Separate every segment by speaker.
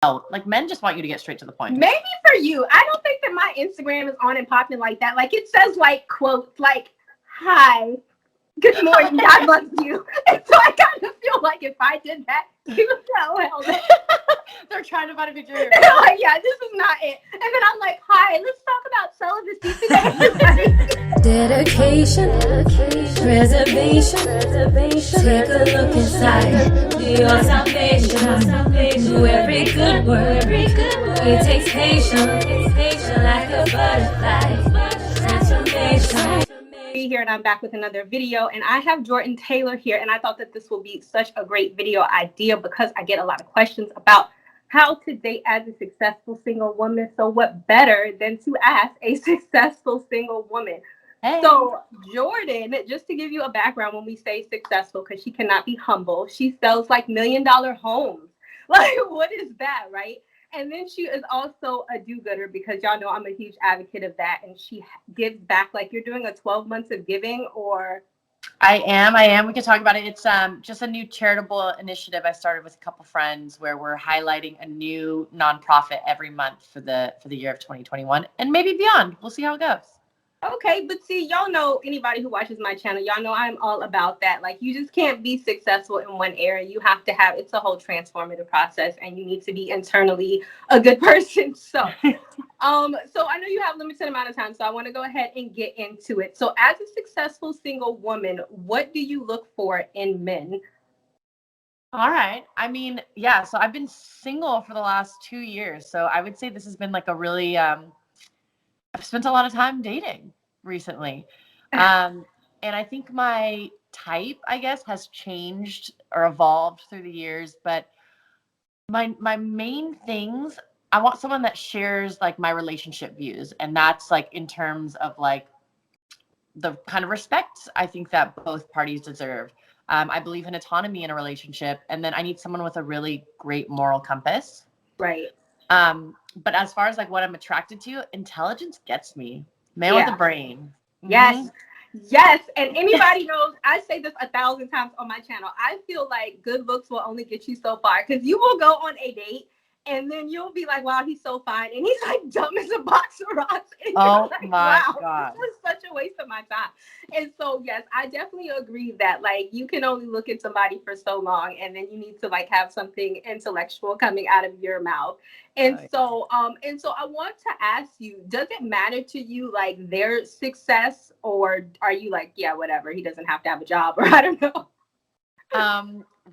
Speaker 1: Like, men just want you to get straight to the point.
Speaker 2: Maybe for you. I don't think that my Instagram is on and popping like that. Like, it says, like, quotes, like, hi, good morning, God loves you. And so I kind of feel like if I did that, you would know, hell no.
Speaker 1: They're trying to find a picture of your
Speaker 2: They're like, yeah, this is not it. And then I'm like, hi, let's talk about celibacy today.
Speaker 3: Dedication, preservation. Take a look inside. Do your salvation. Do every good work. It takes patience, like a butterfly. Transformation.
Speaker 2: Here, and I'm back with another video, and I have Jordyn Taylor here, and I thought that this will be such a great video idea because I get a lot of questions about how to date as a successful single woman. So what better than to ask a successful single woman? Hey. So Jordyn, just to give you a background, when we say successful, because she cannot be humble, she sells like $1 million homes. Like, what is that, right? And then she is also a do-gooder, because y'all know I'm a huge advocate of that. And she gives back, like you're doing a 12 months of giving, or?
Speaker 1: I am. We can talk about it. It's just a new charitable initiative I started with a couple friends, where we're highlighting a new nonprofit every month for the year of 2021 and maybe beyond. We'll see how it goes.
Speaker 2: Okay, but see, y'all know, anybody who watches my channel, y'all know I'm all about that. Like, you just can't be successful in one area. You have to have, it's a whole transformative process, and you need to be internally a good person. So, so I know you have a limited amount of time, so I want to go ahead and get into it. So as a successful single woman, what do you look for in men?
Speaker 1: All right. I mean, yeah, so I've been single for the last 2 years. So I would say this has been like a really, I've spent a lot of time dating recently. And I think my type, I guess, has changed or evolved through the years. But my main things, I want someone that shares like my relationship views. And that's like in terms of like the kind of respect I think that both parties deserve. I believe in autonomy in a relationship. And then I need someone with a really great moral compass.
Speaker 2: Right.
Speaker 1: But as far as like what I'm attracted to, intelligence gets me. Man with a brain.
Speaker 2: Yes.
Speaker 1: Mm-hmm.
Speaker 2: Yes. And anybody knows, I say this 1,000 times on my channel. I feel like good looks will only get you so far, because you will go on a date and then you'll be like, wow, he's so fine. And he's like dumb as a box of rocks. And
Speaker 1: oh
Speaker 2: like,
Speaker 1: my
Speaker 2: wow,
Speaker 1: God.
Speaker 2: This was such a waste of my time. And so, yes, I definitely agree that like you can only look at somebody for so long, and then you need to like have something intellectual coming out of your mouth. And so I want to ask you, does it matter to you like their success, or are you like, yeah, whatever, he doesn't have to have a job, or I don't know?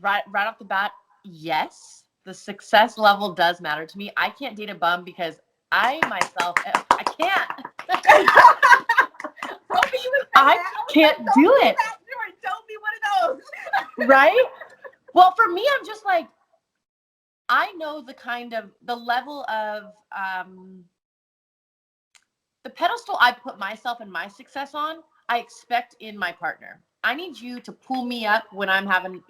Speaker 1: Right off the bat, yes. The success level does matter to me. I can't date a bum because I myself, I can't. I can't do it.
Speaker 2: Don't be one of those.
Speaker 1: Right? Well, for me, I'm just like, I know the level of the pedestal I put myself and my success on, I expect in my partner. I need you to pull me up when I'm having,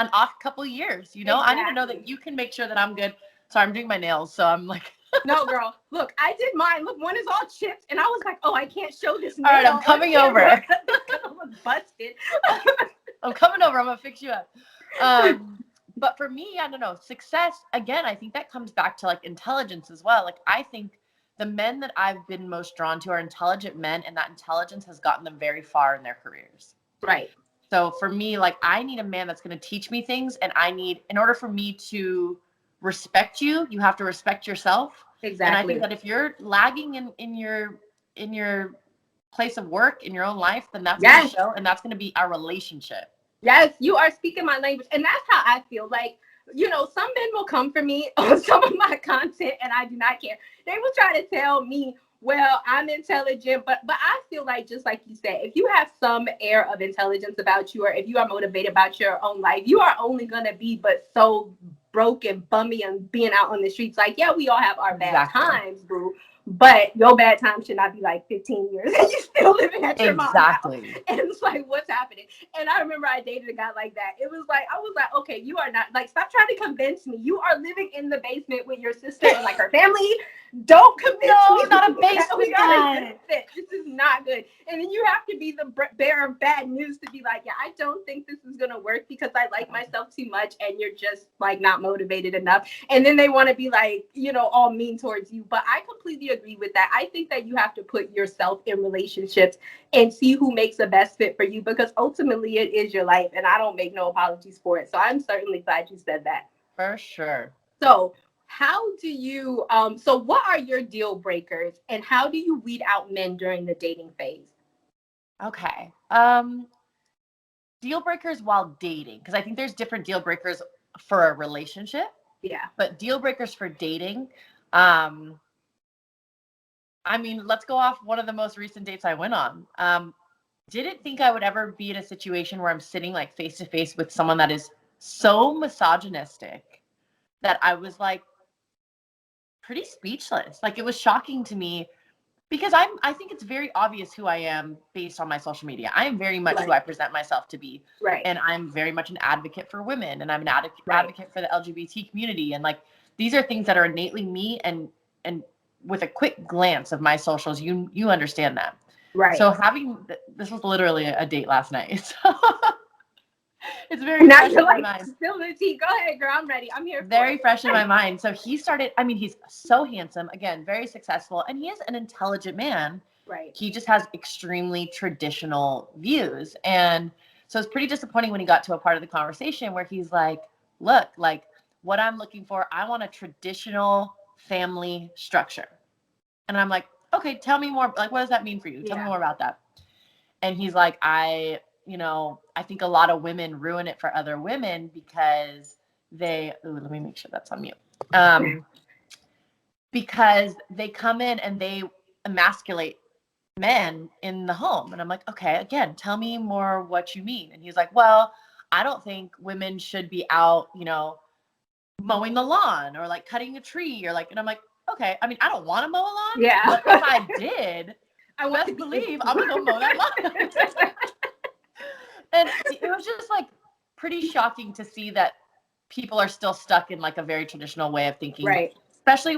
Speaker 1: an off couple years, Exactly. I need to know that you can make sure that I'm good. Sorry, I'm doing my nails, so I'm like.
Speaker 2: No, girl. Look, I did mine. Look, one is all chipped, and I was like, oh, I can't show this nail.
Speaker 1: All right, I'm coming over.
Speaker 2: I was busted.
Speaker 1: I'm coming over. I'm going to fix you up. But for me, I don't know. Success, again, I think that comes back to like intelligence as well. Like, I think the men that I've been most drawn to are intelligent men, and that intelligence has gotten them very far in their careers.
Speaker 2: Right.
Speaker 1: So for me, like, I need a man that's going to teach me things, and in order for me to respect you, you have to respect yourself.
Speaker 2: Exactly.
Speaker 1: And I think that if you're lagging in your place of work, in your own life, then that's going to show, and that's going to be our relationship.
Speaker 2: Yes, you are speaking my language. And that's how I feel. Like, some men will come for me on some of my content, and I do not care. They will try to tell me, well, I'm intelligent, but I feel like, just like you said, if you have some air of intelligence about you, or if you are motivated about your own life, you are only going to be but so broken, bummy, and being out on the streets. Like, yeah, we all have our bad times, boo. But your bad time should not be like 15 years and you still living at your mom's house. And it's like, what's happening? And I remember I dated a guy like that. It was like, I was like, okay, you are not, like, stop trying to convince me. You are living in the basement with your sister and like her family. Don't commit
Speaker 1: No,
Speaker 2: to me.
Speaker 1: not a
Speaker 2: We
Speaker 1: basement
Speaker 2: got a
Speaker 1: guy.
Speaker 2: good fit. This is not good. And then you have to be the bearer of bad news to be like, yeah, I don't think this is going to work because I like myself too much and you're just like not motivated enough. And then they want to be like, you know, all mean towards you. But I completely agree with that. I think that you have to put yourself in relationships and see who makes the best fit for you, because ultimately it is your life and I don't make no apologies for it. So I'm certainly glad you said that.
Speaker 1: For sure.
Speaker 2: So how do you so what are your deal breakers and how do you weed out men during the dating phase?
Speaker 1: Okay. Deal breakers while dating, because I think there's different deal breakers for a relationship,
Speaker 2: Yeah.
Speaker 1: but deal breakers for dating. I mean, let's go off one of the most recent dates I went on. Didn't think I would ever be in a situation where I'm sitting like face to face with someone that is so misogynistic that I was like pretty speechless. Like, it was shocking to me because I think it's very obvious who I am based on my social media. I am very much who I present myself to be.
Speaker 2: Right.
Speaker 1: And I'm very much an advocate for women, and I'm an
Speaker 2: Right.
Speaker 1: advocate for the LGBT community. And like, these are things that are innately me, and with a quick glance of my socials, you understand that.
Speaker 2: Right.
Speaker 1: So this was literally a date last night. So it's very
Speaker 2: now
Speaker 1: fresh
Speaker 2: you're
Speaker 1: in my
Speaker 2: like
Speaker 1: mind.
Speaker 2: spill the tea. Go ahead, girl. I'm ready. I'm here.
Speaker 1: Very fresh in my mind. So he started, I mean, he's so handsome, again, very successful, and he is an intelligent man.
Speaker 2: Right.
Speaker 1: He just has extremely traditional views. And so it's pretty disappointing when he got to a part of the conversation where he's like, look, like, what I'm looking for, I want a traditional family structure. And I'm like, okay, tell me more. Like, what does that mean for you? Tell me more about that. And he's like, I think a lot of women ruin it for other women because let me make sure that's on mute. Because they come in and they emasculate men in the home. And I'm like, okay, again, tell me more what you mean. And he's like, well, I don't think women should be out, mowing the lawn or like cutting a tree or like, and I'm like, okay, I mean, I don't want to mow a lawn.
Speaker 2: Yeah.
Speaker 1: But if I did,
Speaker 2: I want
Speaker 1: best believe I'm gonna go mow that lawn. And it was just like pretty shocking to see that people are still stuck in like a very traditional way of thinking,
Speaker 2: right.
Speaker 1: Especially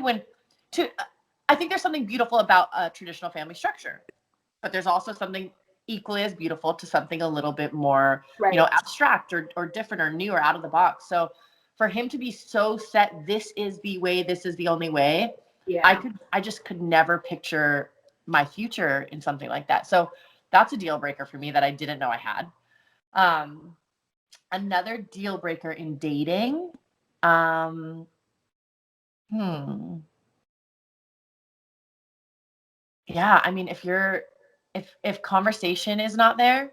Speaker 1: I think there's something beautiful about a traditional family structure, but there's also something equally as beautiful to something a little bit more,
Speaker 2: right.
Speaker 1: Abstract or different or new or out of the box. So for him to be so set, this is the way, this is the only way.
Speaker 2: Yeah.
Speaker 1: I just could never picture my future in something like that. So that's a deal breaker for me that I didn't know I had. Another deal breaker in dating. Yeah, I mean, if conversation is not there,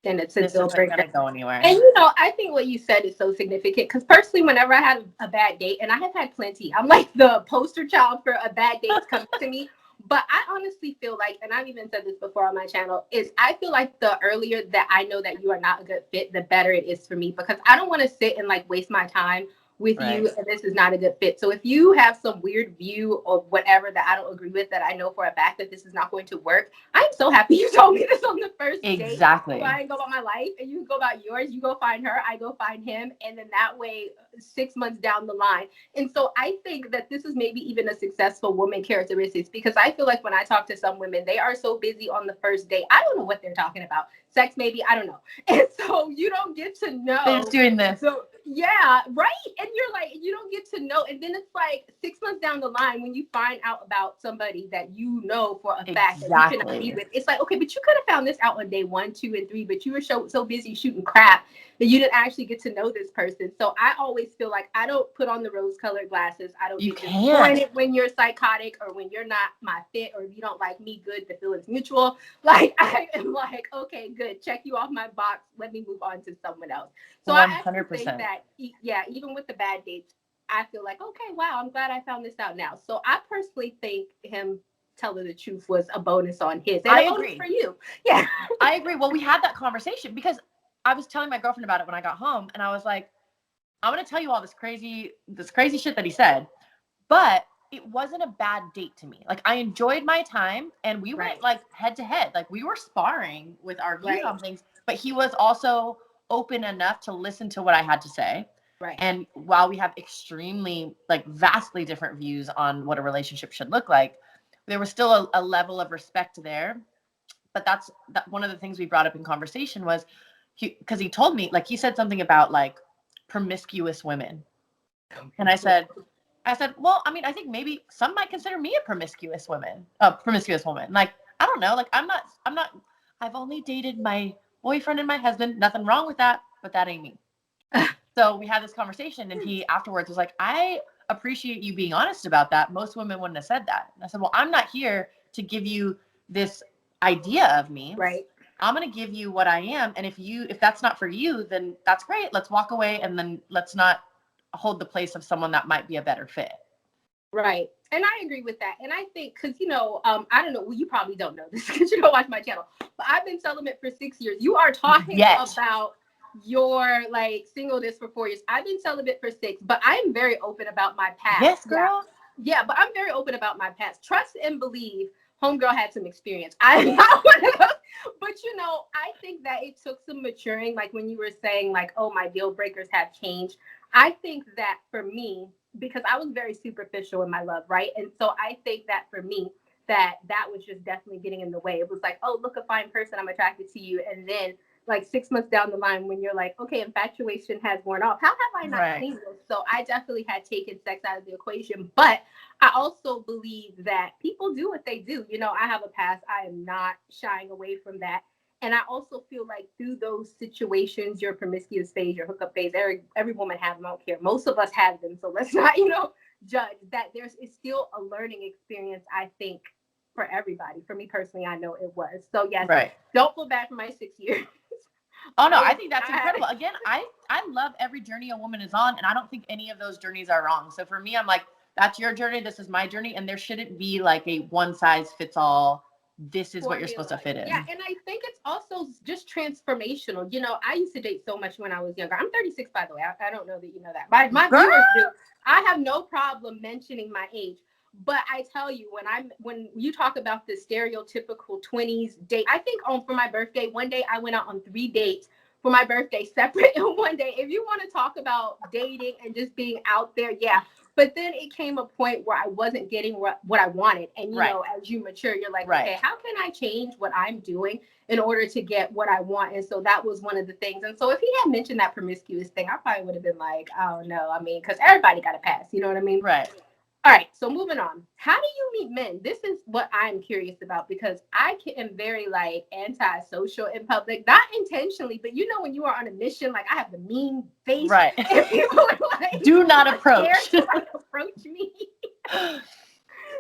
Speaker 2: then it's a
Speaker 1: this
Speaker 2: deal
Speaker 1: isn't
Speaker 2: breaker.
Speaker 1: gonna go anywhere.
Speaker 2: And I think what you said is so significant because personally, whenever I had a bad date, and I have had plenty, I'm like the poster child for a bad date's coming to me. But I honestly feel like, and I've even said this before on my channel, is I feel like the earlier that I know that you are not a good fit, the better it is for me, because I don't want to sit and like waste my time with you and this is not a good fit. So if you have some weird view or whatever that I don't agree with, that I know for a fact that this is not going to work, I'm so happy you told me this on the first date.
Speaker 1: Exactly.
Speaker 2: So I didn't go about my life and you go about yours. You go find her, I go find him, and then that way 6 months down the line. And so I think that this is maybe even a successful woman characteristics, because I feel like when I talk to some women, they are so busy on the first date. I don't know what they're talking about. Sex, maybe, I don't know. And so you don't get to know.
Speaker 1: They're just doing this.
Speaker 2: So yeah, right. And you're like, you don't get to know. And then it's like 6 months down the line when you find out about somebody that you know for a fact that you cannot be with. It's like, okay, but you could have found this out on day 1, 2, and 3, but you were so busy shooting crap that you didn't actually get to know this person. So I always feel like I don't put on the rose-colored glasses. I don't get disappointed when you're psychotic or when you're not my fit, or if you don't like me, good, the feeling's mutual. Like, I am like, okay, good, check you off my box. Let me move on to someone else. So 100%. I actually think that, yeah, even with the bad dates, I feel like, okay, wow, I'm glad I found this out now. So I personally think him telling the truth was a bonus on his. And I agree for you. Yeah,
Speaker 1: I agree. Well, we had that conversation because I was telling my girlfriend about it when I got home, and I was like, I'm going to tell you all this crazy shit that he said, but it wasn't a bad date to me. Like, I enjoyed my time, and we went like head to head. Like, we were sparring with our views on things, but he was also open enough to listen to what I had to say.
Speaker 2: Right.
Speaker 1: And while we have extremely, like, vastly different views on what a relationship should look like, there was still a level of respect there. But that's one of the things we brought up in conversation was because he told me, like, he said something about like promiscuous women. And I said, well, I mean, I think maybe some might consider me a promiscuous woman. Like, I don't know. Like, I'm not, I've only dated my boyfriend and my husband. Nothing wrong with that, but that ain't me. So we had this conversation, and he afterwards was like, I appreciate you being honest about that. Most women wouldn't have said that. And I said, well, I'm not here to give you this idea of me.
Speaker 2: Right.
Speaker 1: I'm going to give you what I am. And if that's not for you, then that's great. Let's walk away, and then let's not hold the place of someone that might be a better fit.
Speaker 2: Right. And I agree with that. And I think, because, I don't know, well, you probably don't know this because you don't watch my channel, but I've been celibate for 6 years. You are talking about your like singleness for 4 years. I've been celibate for 6, but I'm very open about my past.
Speaker 1: Yes, girl.
Speaker 2: Yeah, but I'm very open about my past. Trust and believe. Homegirl had some experience. I'm not one of those. But I think that it took some maturing. Like when you were saying, like, oh, my deal breakers have changed. I think that for me, because I was very superficial in my love, right? And so I think that for me, that was just definitely getting in the way. It was like, oh, look, a fine person, I'm attracted to you. And then like 6 months down the line, when you're like, okay, infatuation has worn off. How have I not seen this? So I definitely had taken sex out of the equation. But I also believe that people do what they do. I have a past. I am not shying away from that. And I also feel like through those situations, your promiscuous phase, your hookup phase, every woman has them. I don't care. Most of us have them. So let's not, judge that. It's still a learning experience, I think, for everybody. For me personally, I know it was. So yes, don't feel bad for my 6 years.
Speaker 1: Oh no, I think that's incredible. Again, I love every journey a woman is on, and I don't think any of those journeys are wrong. So for me, I'm like, that's your journey, this is my journey, and there shouldn't be like a one size fits all. This is what you're supposed to fit in.
Speaker 2: Yeah, and I think it's also just transformational. I used to date so much when I was younger. I'm 36, by the way. I don't know that you know that. My viewers do. I have no problem mentioning my age. But I tell you, when you talk about the stereotypical 20s date, I think for my birthday, one day I went out on 3 dates for my birthday, separate in one day. If you want to talk about dating and just being out there, yeah. But then it came a point where I wasn't getting what I wanted. And, as you mature, you're like, okay, how can I change what I'm doing in order to get what I want? And so that was one of the things. And so if he had mentioned that promiscuous thing, I probably would have been like, oh, no. I mean, because everybody got a pass. You know what I mean?
Speaker 1: Right.
Speaker 2: All right, so moving on. How do you meet men? This is what I'm curious about because I am very like antisocial in public, not intentionally, but when you are on a mission, like I have the mean face,
Speaker 1: right?
Speaker 2: And people are like,
Speaker 1: do not approach.
Speaker 2: Approach me. So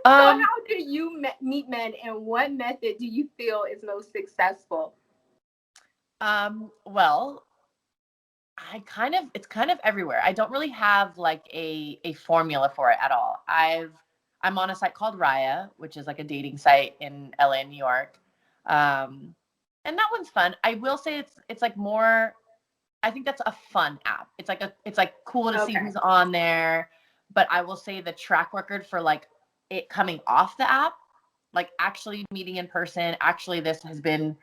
Speaker 2: how do you meet men, and what method do you feel is most successful?
Speaker 1: Well, it's kind of everywhere. I don't really have like a formula for it at all. I'm on a site called Raya, which is like a dating site in LA and New York. And that one's fun. I will say it's like more, I think that's a fun app. It's like cool to see who's on there. But I will say the track record for like it coming off the app, like actually meeting in person, this has been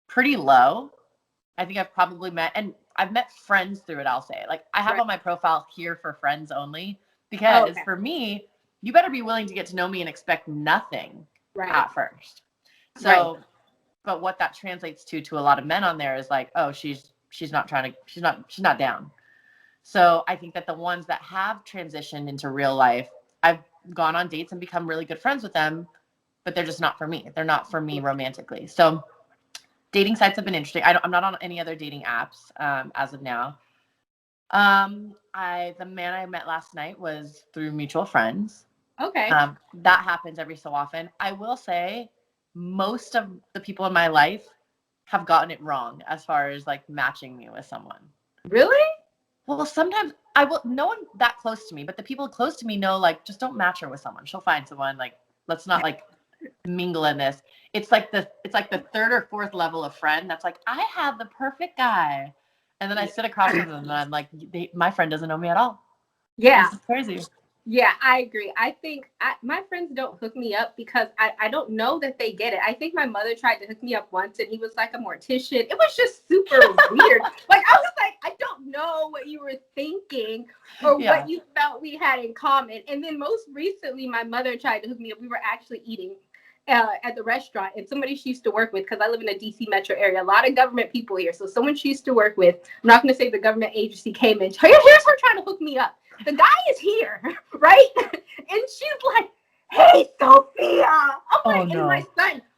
Speaker 1: pretty low. I think I've met friends through it, I'll say. Like I have on my profile here for friends only because for me, you better be willing to get to know me and expect nothing at first. So, but what that translates to a lot of men on there is like, oh, she's not down. So I think that the ones that have transitioned into real life, I've gone on dates and become really good friends with them, but they're just not for me. They're not for me romantically. So dating sites have been interesting. I'm not on any other dating apps as of now. The man I met last night was through mutual friends.
Speaker 2: Okay.
Speaker 1: That happens every so often. I will say most of the people in my life have gotten it wrong as far as like matching me with someone.
Speaker 2: Really?
Speaker 1: Well, sometimes no one that close to me, but the people close to me know, like, just don't match her with someone. She'll find someone, like, let's not like mingle in this. It's like the third or fourth level of friend that's like, I have the perfect guy. And then I sit across from them and I'm like, my friend doesn't know me at all.
Speaker 2: Yeah.
Speaker 1: This is crazy.
Speaker 2: Yeah, I agree. I think my friends don't hook me up because I don't know that they get it. I think my mother tried to hook me up once and he was like a mortician. It was just super weird. Like, I was like, I don't know what you were thinking or
Speaker 1: Yeah.
Speaker 2: what you felt we had in common. And then most recently, my mother tried to hook me up. We were actually eating at the restaurant, and somebody she used to work with, because I live in a DC metro area, a lot of government people here. So someone she used to work with, I'm not going to say the government agency, came in. Here's her trying to hook me up. The guy is here, right? And she's like, "Hey, Sophia." I'm
Speaker 1: Oh,
Speaker 2: like, and
Speaker 1: no.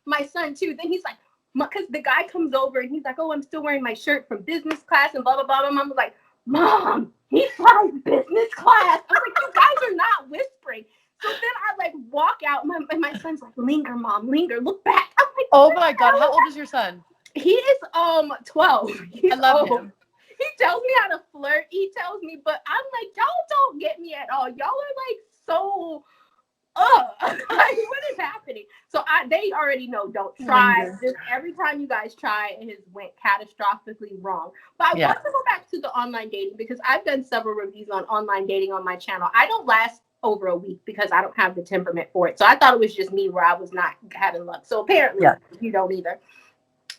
Speaker 2: my son too. Then he's like, because the guy comes over and he's like, "Oh, I'm still wearing my shirt from business class and blah blah blah." My mom was like, "Mom, he flies business class." I was like, "You guys are not whispering." So then I like walk out, and my son's like, "Linger, Mom, linger, look back." I'm like,
Speaker 1: Oh my God, how old is your son?
Speaker 2: he is 12. He's
Speaker 1: I love
Speaker 2: old.
Speaker 1: him.
Speaker 2: He tells me how to flirt. He tells me, but I'm like, y'all don't get me at all. Y'all are like so like, what is happening? So they already know, don't try.
Speaker 1: Linger.
Speaker 2: Just every time you guys try, it has went catastrophically wrong. But I want to go back to the online dating because I've done several reviews on online dating on my channel. I don't last over a week because I don't have the temperament for it. So I thought it was just me where I was not having luck. So apparently you don't either.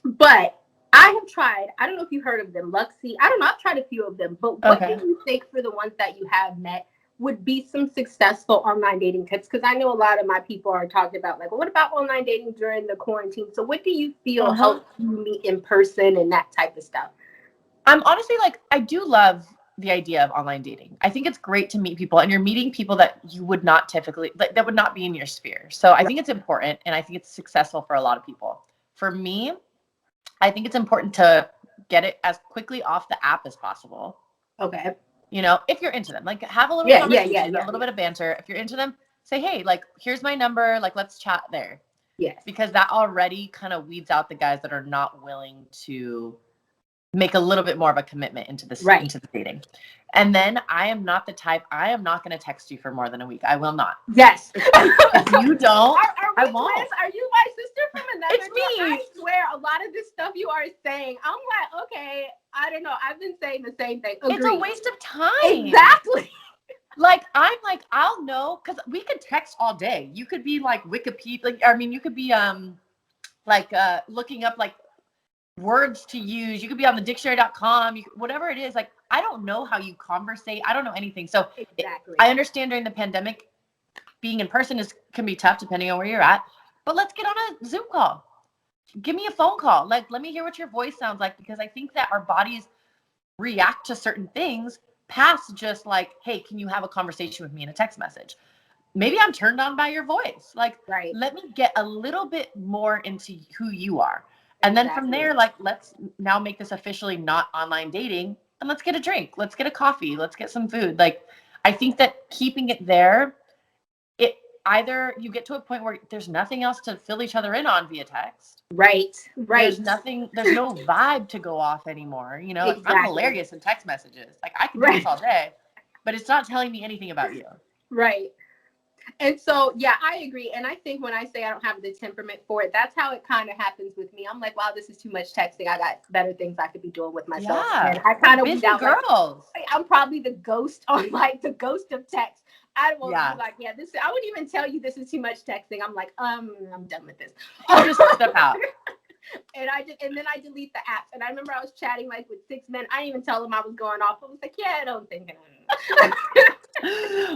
Speaker 2: But I have tried, I don't know if you heard of them, Luxy. I don't know, I've tried a few of them, but what do you think for the ones that you have met would be some successful online dating tips? Because I know a lot of my people are talking about, like, well, what about online dating during the quarantine? So what do you feel helps you meet in person and that type of stuff?
Speaker 1: I'm honestly like, I do love the idea of online dating. I think it's great to meet people, and you're meeting people that you would not typically, like, that would not be in your sphere. So I think it's important, and I think it's successful for a lot of people. For me, I think it's important to get it as quickly off the app as possible.
Speaker 2: Okay.
Speaker 1: You know, if you're into them, like, have a little conversation, a little bit of banter. If you're into them, say, hey, like, here's my number, like, let's chat there.
Speaker 2: Yes.
Speaker 1: Because that already kind of weeds out the guys that are not willing to make a little bit more of a commitment into this, into the dating. And then I am not the type, I am not going to text you for more than a week. I will not.
Speaker 2: Yes.
Speaker 1: If you don't,
Speaker 2: I won't. Twins? Are you my sister from another?
Speaker 1: It's me.
Speaker 2: I swear, a lot of this stuff you are saying, I'm like, okay, I don't know. I've been saying the same thing. Agreed.
Speaker 1: It's a waste of time.
Speaker 2: Exactly.
Speaker 1: Like, I'm like, I'll know, because we could text all day. You could be like Wikipedia, like, I mean, you could be looking up like words to use. You could be on the dictionary.com, whatever it is. Like, I don't know how you conversate. I don't know anything. So I understand during the pandemic, being in person can be tough depending on where you're at. But let's get on a Zoom call. Give me a phone call. Like, let me hear what your voice sounds like, because I think that our bodies react to certain things past just like, hey, can you have a conversation with me in a text message? Maybe I'm turned on by your voice. Like, let me get a little bit more into who you are. And then from there, like, let's now make this officially not online dating, and let's get a drink. Let's get a coffee. Let's get some food. Like, I think that keeping it there, it either you get to a point where there's nothing else to fill each other in on via text.
Speaker 2: Right.
Speaker 1: There's no vibe to go off anymore. You know, I'm hilarious in text messages. Like, I can do this all day, but it's not telling me anything about you.
Speaker 2: Right. And so, yeah, I agree. And I think when I say I don't have the temperament for it, that's how it kind of happens with me. I'm like, wow, this is too much texting. I got better things I could be doing with myself.
Speaker 1: Yeah.
Speaker 2: And I kind of
Speaker 1: busy girls.
Speaker 2: Like, I'm probably the ghost on, like, the ghost of text. I won't be like, yeah, I wouldn't even tell you this is too much texting. I'm like, I'm done with this.
Speaker 1: You just step out.
Speaker 2: And then I delete the apps. And I remember I was chatting like with 6 men. I didn't even tell them I was going off. I was like, yeah, I don't think.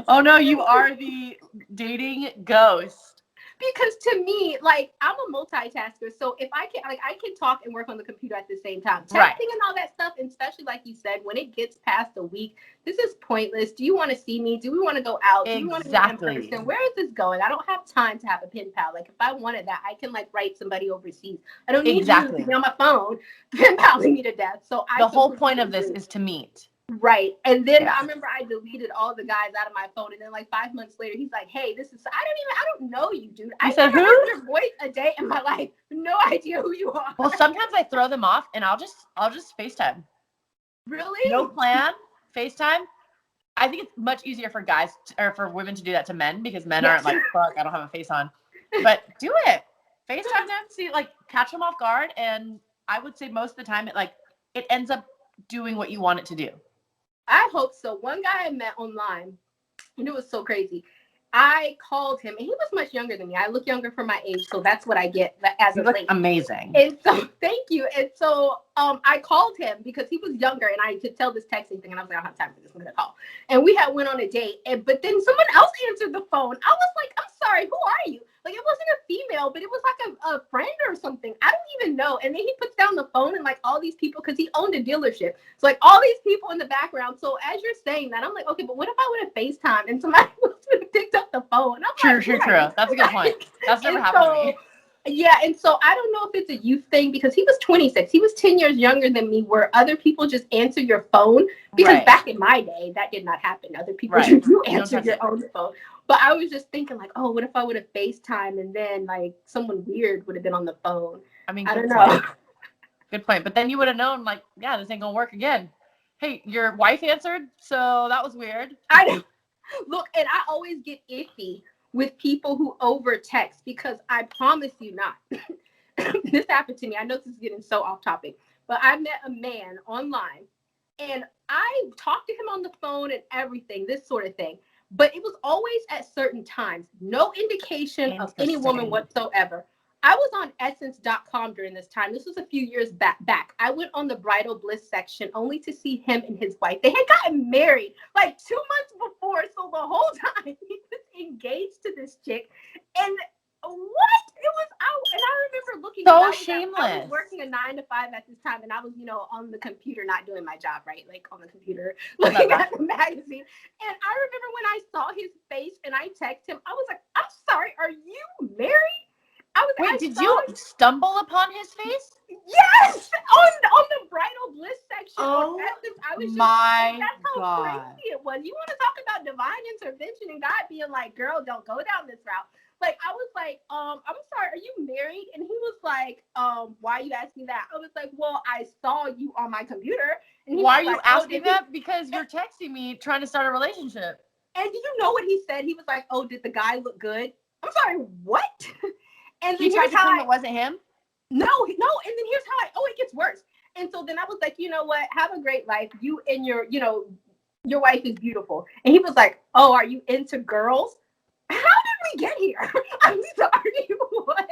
Speaker 1: Oh no, you are the dating ghost.
Speaker 2: Because to me, like, I'm a multitasker. So if I can talk and work on the computer at the same time. Texting and all that stuff, and especially like you said, when it gets past a week, this is pointless. Do you want to see me? Do we want to go out? Do you want to be in person? Where is this going? I don't have time to have a pen pal. Like, if I wanted that, I can like write somebody overseas. I don't need you to be on my phone pen paling me to death. So
Speaker 1: the whole point of this is to meet.
Speaker 2: Right. And then I remember I deleted all the guys out of my phone. And then like 5 months later, he's like, hey, I don't know you, dude. I said, who? Heard your voice a day in my life. No idea who you are.
Speaker 1: Well, sometimes I throw them off and I'll just FaceTime.
Speaker 2: Really?
Speaker 1: No plan. FaceTime. I think it's much easier for guys or for women to do that to men, because men aren't like, fuck, I don't have a face on. But do it. FaceTime them, see, like, catch them off guard. And I would say most of the time it ends up doing what you want it to do.
Speaker 2: I hope so. One guy I met online, And it was so crazy. I called him, and he was much younger than me. I look younger for my age, so that's what I get as
Speaker 1: You
Speaker 2: of
Speaker 1: look
Speaker 2: late.
Speaker 1: amazing.
Speaker 2: And so, thank you. And so, I called him because he was younger, and I could tell this texting thing, and I was like, I don't have time for this. I'm gonna call. And we had went on a date, but then someone else answered the phone. I was like, I'm sorry, who are you? Like, it wasn't a female, but it was like a friend or something. I don't even know. And then he puts down the phone, and like all these people, because he owned a dealership, so like all these people in the background. So as you're saying that, I'm like, okay, but what if I would have FaceTime and somebody would have picked up the phone? I'm
Speaker 1: True,
Speaker 2: like,
Speaker 1: true,
Speaker 2: right.
Speaker 1: true. That's a good point. That's never
Speaker 2: And
Speaker 1: happened to
Speaker 2: so,
Speaker 1: me.
Speaker 2: yeah, and so I don't know if it's a youth thing because he was 26. He was 10 years younger than me, where other people just answer your phone. Because
Speaker 1: Right.
Speaker 2: back in my day, that did not happen. Other people
Speaker 1: Right.
Speaker 2: do
Speaker 1: You don't
Speaker 2: answer
Speaker 1: touch
Speaker 2: your
Speaker 1: it.
Speaker 2: own phone. But I was just thinking, like, oh, what if I would have FaceTime and then, like, someone weird would have been on the phone?
Speaker 1: I mean,
Speaker 2: I don't
Speaker 1: good
Speaker 2: know.
Speaker 1: point. Good point. But then you would have known, like, yeah, this ain't gonna work again. Hey, your wife answered, so that was weird.
Speaker 2: I know. Look, and I always get iffy with people who over text because I promise you not. This happened to me. I know this is getting so off topic, but I met a man online and I talked to him on the phone and everything, this sort of thing. But it was always at certain times, no indication of any woman
Speaker 1: Interesting.
Speaker 2: whatsoever. I was on essence.com during this time. This was a few years back. I went on the bridal bliss section only to see him and his wife. They had gotten married like 2 months before. So the whole time he was engaged to this chick. And what? It was out. And I remember looking.
Speaker 1: So
Speaker 2: I
Speaker 1: shameless.
Speaker 2: was working a 9 to 5 at this time, and I was, on the computer, not doing my job, right? Like on the computer, looking at the magazine. And I remember when I saw his face and I texted him, I was like, "I'm sorry, are you married?"
Speaker 1: Wait, did you stumble upon his face?
Speaker 2: Yes, on the bridal bliss section.
Speaker 1: Oh
Speaker 2: I was just,
Speaker 1: my
Speaker 2: that's how
Speaker 1: God.
Speaker 2: crazy it was. You want to talk about divine intervention and God being like, "Girl, don't go down this route." Like I was like, I'm sorry, are you married? And he was like, why you asking me that? I was like, well, I saw you on my computer. And
Speaker 1: why are you asking that? Because you're texting me trying to start a relationship.
Speaker 2: And do you know what he said? He was like, oh, did the guy look good? I'm sorry, what? And
Speaker 1: he tried to claim it wasn't him?
Speaker 2: No. And then here's how it gets worse. And so then I was like, you know what? Have a great life. You and your wife is beautiful. And he was like, oh, are you into girls? How did we get here? I'm sorry, what?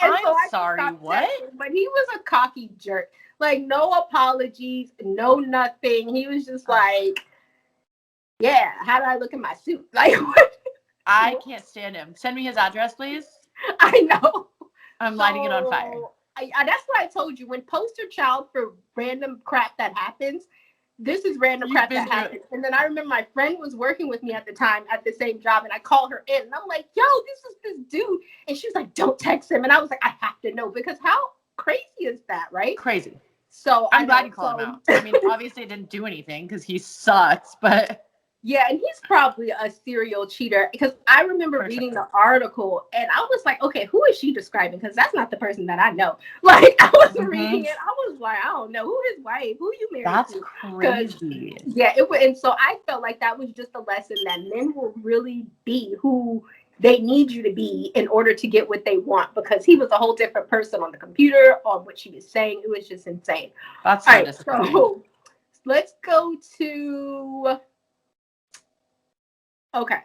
Speaker 2: And
Speaker 1: I'm sorry, what?
Speaker 2: But he was a cocky jerk. Like, no apologies, no nothing. He was just like, yeah, how do I look in my suit? Like, what?
Speaker 1: I can't stand him. Send me his address, please.
Speaker 2: I know.
Speaker 1: I'm lighting it on fire.
Speaker 2: That's what I told you. When poster child for random crap that happens, this is random crap that happens. And then I remember my friend was working with me at the time at the same job, and I called her in, and I'm like, yo, this is this dude. And she was like, don't text him. And I was like, I have to know, because how crazy is that, right?
Speaker 1: Crazy.
Speaker 2: So
Speaker 1: I'm glad you called him out. I mean, obviously it didn't do anything because he sucks, but
Speaker 2: yeah, and he's probably a serial cheater, because I remember reading the article and I was like, okay, who is she describing? Because that's not the person that I know. Like, I was reading it, I was like, I don't know who his wife, who you married
Speaker 1: that's
Speaker 2: to.
Speaker 1: crazy.
Speaker 2: Yeah, and so I felt like that was just a lesson that men will really be who they need you to be in order to get what they want, because he was a whole different person on the computer, on what she was saying. It was just insane.
Speaker 1: That's
Speaker 2: all right. So let's go to. Okay.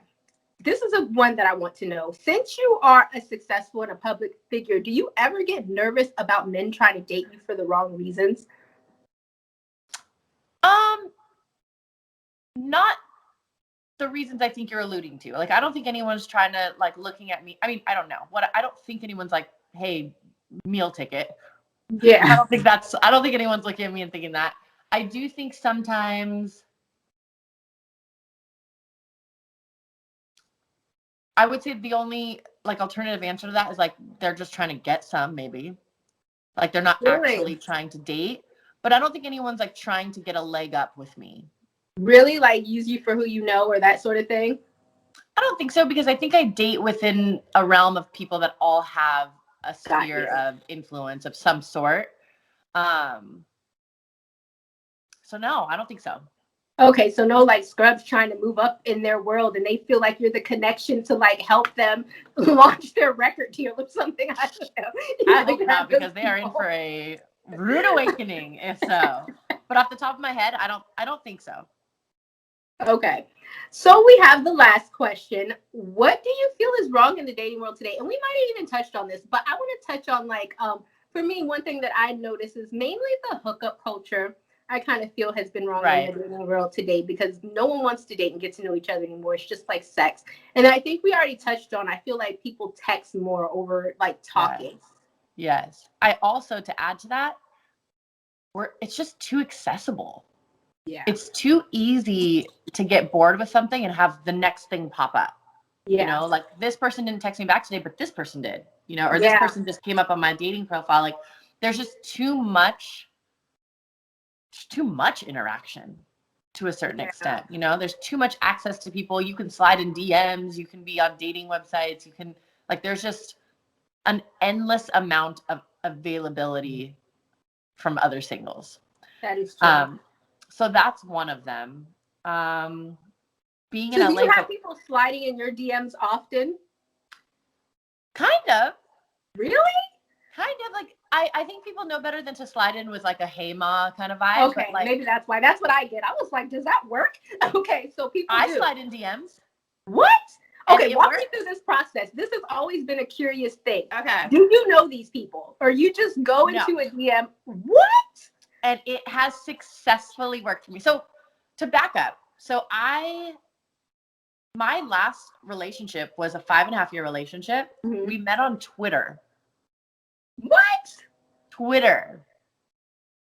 Speaker 2: This is one that I want to know. Since you are a successful and a public figure, do you ever get nervous about men trying to date you for the wrong reasons?
Speaker 1: Not the reasons I think you're alluding to. Like, I don't think anyone's trying to, like, looking at me. I mean, I don't know. I don't think anyone's like, hey, meal ticket.
Speaker 2: Yeah.
Speaker 1: I don't think anyone's looking at me and thinking that. I do think sometimes I would say the only, like, alternative answer to that is, like, they're just trying to get some, maybe. Like, they're not actually trying to date. But I don't think anyone's, like, trying to get a leg up with me.
Speaker 2: Really? Like, use you for who you know, or that sort of thing?
Speaker 1: I don't think so, because I think I date within a realm of people that all have a sphere of influence of some sort. So no, I don't think so.
Speaker 2: Okay, so no, like, scrubs trying to move up in their world and they feel like you're the connection to, like, help them launch their record deal or something. I don't know.
Speaker 1: I hope not, because they are in for a rude awakening if so. But off the top of my head, I don't think so.
Speaker 2: Okay. So we have the last question. What do you feel is wrong in the dating world today? And we might have even touched on this, but I want to touch on for me, one thing that I notice is mainly the hookup culture. I kind of feel has been wrong in the dating world today because no one wants to date and get to know each other anymore. It's just like sex. And I think we already touched on, I feel like people text more over like talking.
Speaker 1: Yes. I also, to add to that, it's just too accessible.
Speaker 2: Yeah.
Speaker 1: It's too easy to get bored with something and have the next thing pop up. Yeah. You know, like this person didn't text me back today, but this person did, you know, or this person just came up on my dating profile. Like there's just too much interaction to a certain extent. You know, there's too much access to people. You can slide in DMs, you can be on dating websites, you can like, there's just an endless amount of availability from other singles.
Speaker 2: That is true.
Speaker 1: So that's one of them. Being
Speaker 2: so
Speaker 1: in LA.
Speaker 2: Do you have people sliding in your DMs often?
Speaker 1: Kind of.
Speaker 2: Really?
Speaker 1: Kind of. Like, I think people know better than to slide in with like a hey ma kind of vibe.
Speaker 2: Okay,
Speaker 1: but like,
Speaker 2: maybe that's why. That's what I get. I was like, does that work? Okay, so people
Speaker 1: slide in DMs.
Speaker 2: What? Okay, walk me through this process. This has always been a curious thing.
Speaker 1: Okay.
Speaker 2: Do you know these people? Or you just go into a DM? What?
Speaker 1: And it has successfully worked for me. So to back up, my last relationship was a 5.5-year relationship. Mm-hmm. We met on Twitter.
Speaker 2: What?
Speaker 1: Twitter.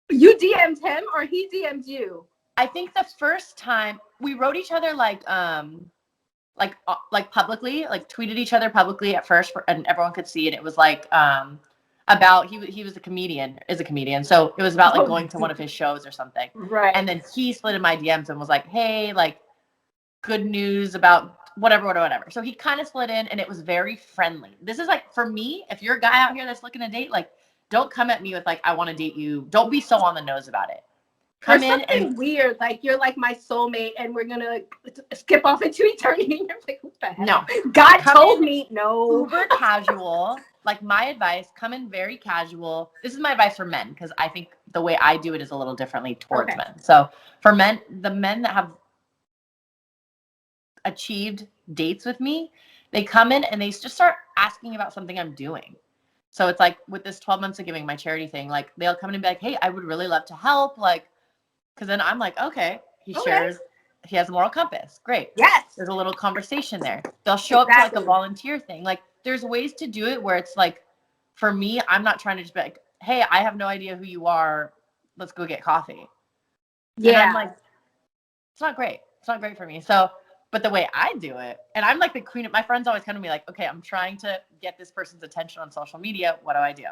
Speaker 2: You DM'd him or he DM'd you?
Speaker 1: I think the first time we wrote each other like publicly, like tweeted each other publicly at first, and everyone could see. And it was like about he was is a comedian, so it was about like going to one of his shows or something.
Speaker 2: Right.
Speaker 1: And then he slid in my DMs and was like, "Hey, like, good news about whatever." So he kind of slid in, and it was very friendly. This is like, for me, if you're a guy out here that's looking to date, like, don't come at me with like, "I want to date you." Don't be so on the nose about it.
Speaker 2: Come in and weird, like you're like my soulmate, and we're gonna skip off into eternity. And you're like, what the hell?
Speaker 1: No,
Speaker 2: God told me no.
Speaker 1: Uber casual. Like, my advice: come in very casual. This is my advice for men, because I think the way I do it is a little differently towards men. So for men, the men that have achieved dates with me, they come in and they just start asking about something I'm doing. So it's like with this 12 months of giving, my charity thing, like they'll come in and be like, "Hey, I would really love to help." Like, because then I'm like, okay, he has a moral compass. Great.
Speaker 2: Yes.
Speaker 1: There's a little conversation there. They'll show up to like a volunteer thing. Like, there's ways to do it where it's like, for me, I'm not trying to just be like, "Hey, I have no idea who you are. Let's go get coffee." Yeah. And I'm like, it's not great. It's not great for me. So, but the way I do it, and I'm like the queen of, my friends always come to me like, "Okay, I'm trying to get this person's attention on social media. What do?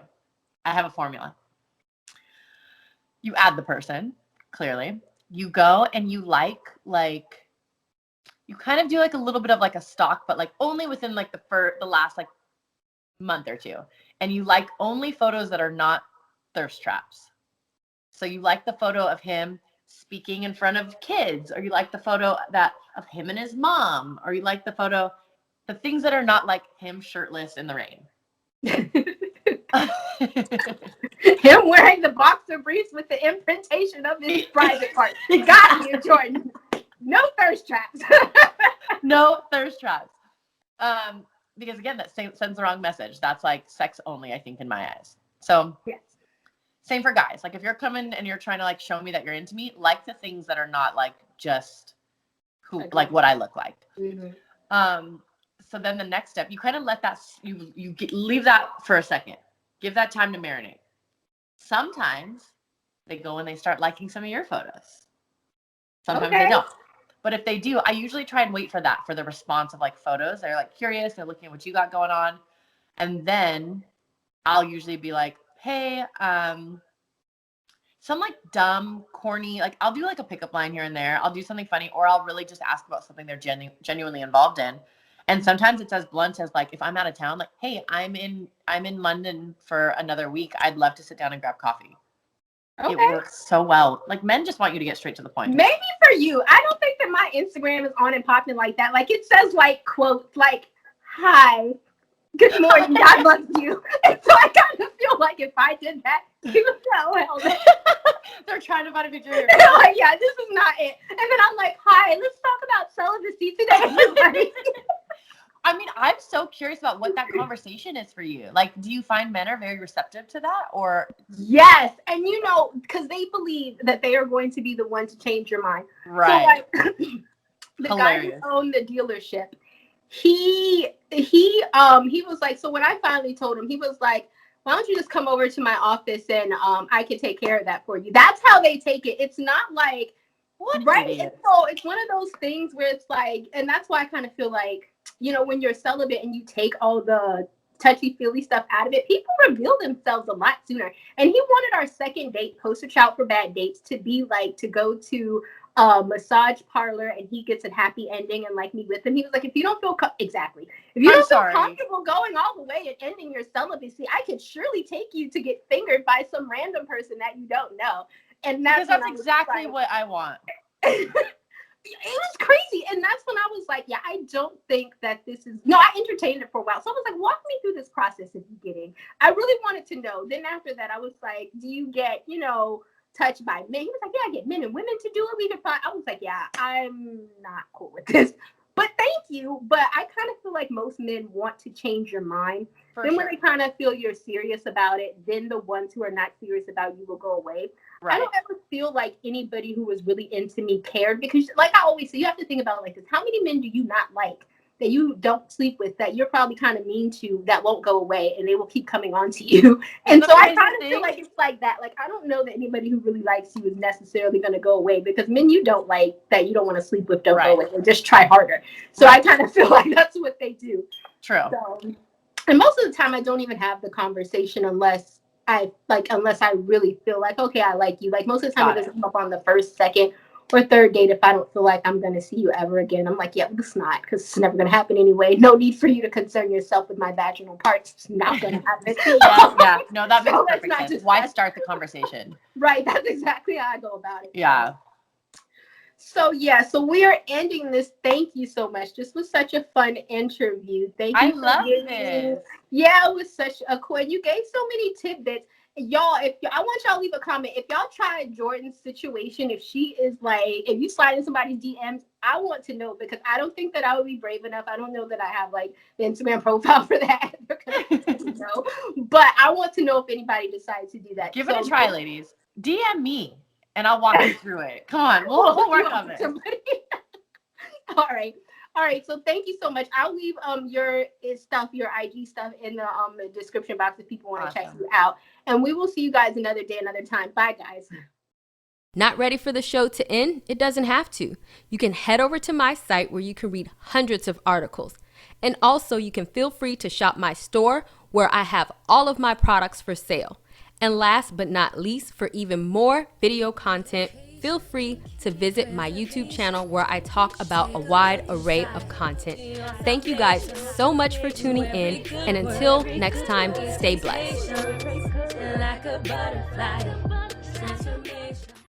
Speaker 1: I have a formula. You add the person. Clearly, you go and you you kind of do like a little bit of like a stalk, but like only within like the last like month or two. And you like only photos that are not thirst traps. So you like the photo of him speaking in front of kids, or you like the photo of him and his mom, or you like the things that are not like him shirtless in the rain.
Speaker 2: Him wearing the boxer briefs with the imprintation of his private part. Got you, Jordyn. No thirst traps.
Speaker 1: No thirst traps. Because again, that sends the wrong message. That's like sex only, I think, in my eyes. So yes. Same for guys. Like, if you're coming and you're trying to like show me that you're into me, like the things that are not like just like what I look like. Mm-hmm. So then the next step, you kind of let that leave that for a second. Give that time to marinate. Sometimes they go and they start liking some of your photos. Sometimes they don't. But if they do, I usually try and wait for the response of like photos. They're like curious. They're looking at what you got going on. And then I'll usually be like, "Hey, some like dumb, corny, like I'll do like a pickup line here and there. I'll do something funny, or I'll really just ask about something they're genuinely involved in." And sometimes it's as blunt as like, if I'm out of town, like, "Hey, I'm in London for another week. I'd love to sit down and grab coffee." Okay. It works so well. Like, men just want you to get straight to the point.
Speaker 2: Maybe for you. I don't think that my Instagram is on and popping like that. Like, it says like quotes like, "Hi, good morning, God loves you." And so I kind of feel like if I did that, you would know.
Speaker 1: They're trying to find a picture of your
Speaker 2: Like, yeah, this is not it. And then I'm like, hi, let's talk about celibacy today.
Speaker 1: I mean, I'm so curious about what that conversation is for you. Like, do you find men are very receptive to that, or?
Speaker 2: Yes, and because they believe that they are going to be the one to change your mind.
Speaker 1: Right.
Speaker 2: So like, the
Speaker 1: Hilarious.
Speaker 2: guy who owned the dealership, he was like, so when I finally told him, he was like, why don't you just come over to my office and I can take care of that for you. That's how they take it. It's not like,
Speaker 1: What?
Speaker 2: right? So it's one of those things where it's like, and that's why I kind of feel like, when you're celibate and you take all the touchy-feely stuff out of it, people reveal themselves a lot sooner. And he wanted our second date, poster child for bad dates, to be like to go to a massage parlor and he gets a happy ending and like me with him. He was like, if you don't feel if you don't feel comfortable going all the way and ending your celibacy, I could surely take you to get fingered by some random person that you don't know. And that's
Speaker 1: exactly what I want.
Speaker 2: It was crazy. And that's when I was like, yeah, I don't think that this is, no, I entertained it for a while. So I was like, walk me through this process of you getting, I really wanted to know. Then after that, I was like, do you get, touched by men? He was like, yeah, I get men and women to do it. We can find, I was like, yeah, I'm not cool with this. But thank you. But I kind of feel like most men want to change your mind. When they kind of feel you're serious about it, then the ones who are not serious about you will go away. Right. I don't ever feel like anybody who was really into me cared, because like I always say, you have to think about it like this. How many men do you not like that you don't sleep with, that you're probably kind of mean to, that won't go away and they will keep coming on to you? And so I kind of feel like it's like that. Like, I don't know that anybody who really likes you is necessarily going to go away, because men you don't like, that you don't want to sleep with, don't go away. They just try harder. So I kind of feel like that's what they do.
Speaker 1: True.
Speaker 2: So, and most of the time I don't even have the conversation unless I really feel like, okay, I like you. Like most of the time it doesn't come up on the first, second, or third date if I don't feel like I'm going to see you ever again. I'm like, yeah, it's not, because it's never going to happen anyway. No need for you to concern yourself with my vaginal parts. It's not going to happen.
Speaker 1: Yeah. No, that makes perfect sense. Why start the conversation?
Speaker 2: Right. That's exactly how I go about it.
Speaker 1: Yeah.
Speaker 2: So we are ending this. Thank you so much. This was such a fun interview. Thank you.
Speaker 1: I love this.
Speaker 2: Yeah, it was such a cool. You gave so many tidbits. Y'all, I want y'all to leave a comment. If y'all try Jordyn's situation, if you slide in somebody's DMs, I want to know, because I don't think that I would be brave enough. I don't know that I have like the Instagram profile for that. But I want to know if anybody decides to do that.
Speaker 1: Give it a try, ladies. DM me and I'll walk you through it. Come on, we'll work on this.
Speaker 2: All right. So thank you so much. I'll leave your IG stuff in the description box if people want to check you out. And we will see you guys another day, another time. Bye, guys.
Speaker 4: Not ready for the show to end? It doesn't have to. You can head over to my site where you can read hundreds of articles. And also you can feel free to shop my store where I have all of my products for sale. And last but not least, for even more video content, feel free to visit my YouTube channel where I talk about a wide array of content. Thank you guys so much for tuning in, and until next time, stay blessed.